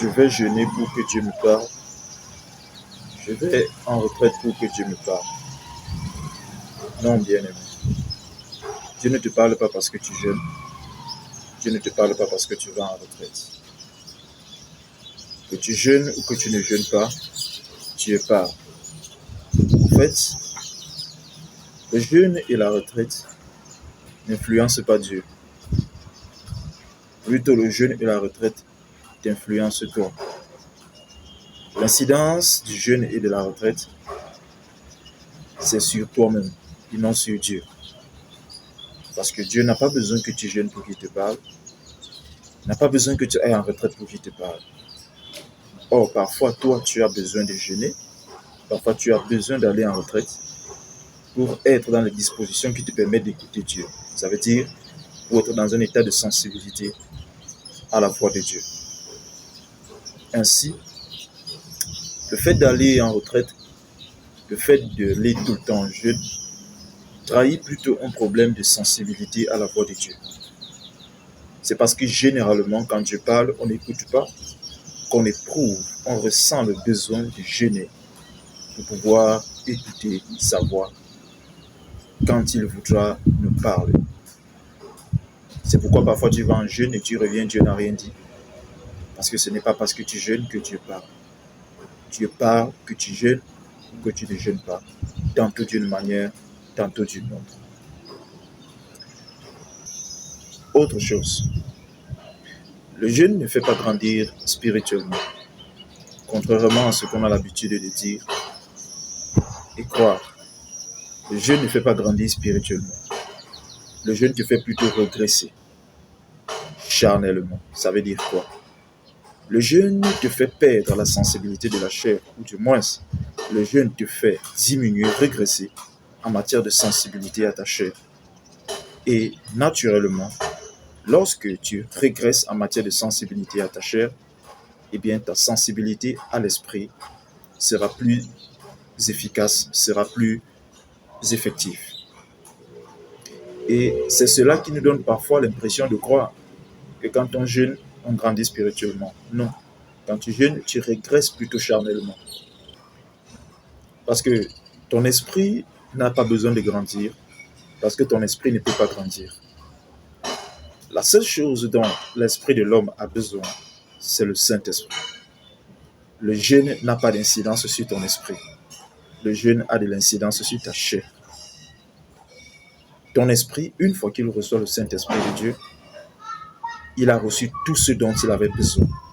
Je vais jeûner pour que Dieu me parle. Je vais en retraite pour que Dieu me parle. Non, bien-aimé. Dieu ne te parle pas parce que tu jeûnes. Dieu ne te parle pas parce que tu vas en retraite. Que tu jeûnes ou que tu ne jeûnes pas, Dieu parle. En fait, le jeûne et la retraite n'influencent pas Dieu. Plutôt le jeûne et la retraite t'influencent toi. L'incidence du jeûne et de la retraite, c'est sur toi-même et non sur Dieu. Parce que Dieu n'a pas besoin que tu jeûnes pour qu'il te parle. Il n'a pas besoin que tu ailles en retraite pour qu'il te parle. Or, parfois, toi, tu as besoin de jeûner. Parfois, tu as besoin d'aller en retraite pour être dans les dispositions qui te permettent d'écouter Dieu. Ça veut dire pour être dans un état de sensibilité à la voix de Dieu. Ainsi, le fait d'aller en retraite, le fait d'aller tout le temps en jeûne, trahit plutôt un problème de sensibilité à la voix de Dieu. C'est parce que généralement, quand Dieu parle, on n'écoute pas, qu'on éprouve, on ressent le besoin de jeûner pour pouvoir écouter sa voix quand il voudra nous parler. C'est pourquoi parfois tu vas en jeûne et tu reviens, Dieu n'a rien dit. Parce que ce n'est pas parce que tu jeûnes que Dieu parle. Dieu parle que tu jeûnes ou que tu ne jeûnes pas, tantôt d'une manière, tantôt d'une autre. Autre chose, le jeûne ne fait pas grandir spirituellement, contrairement à ce qu'on a l'habitude de dire et croire. Le jeûne ne fait pas grandir spirituellement. Le jeûne te fait plutôt regresser charnellement. Ça veut dire quoi? Le jeûne te fait perdre la sensibilité de la chair, ou du moins, le jeûne te fait diminuer, régresser en matière de sensibilité à ta chair. Et naturellement, lorsque tu régresses en matière de sensibilité à ta chair, eh bien ta sensibilité à l'esprit sera plus efficace, sera plus effective. Et c'est cela qui nous donne parfois l'impression de croire que quand on jeûne, on grandit spirituellement. Non. Quand tu jeûnes, tu régresses plutôt charnellement. Parce que ton esprit n'a pas besoin de grandir, parce que ton esprit ne peut pas grandir. La seule chose dont l'esprit de l'homme a besoin, c'est le Saint-Esprit. Le jeûne n'a pas d'incidence sur ton esprit. Le jeûne a de l'incidence sur ta chair. Ton esprit, une fois qu'il reçoit le Saint-Esprit de Dieu, il a reçu tout ce dont il avait besoin.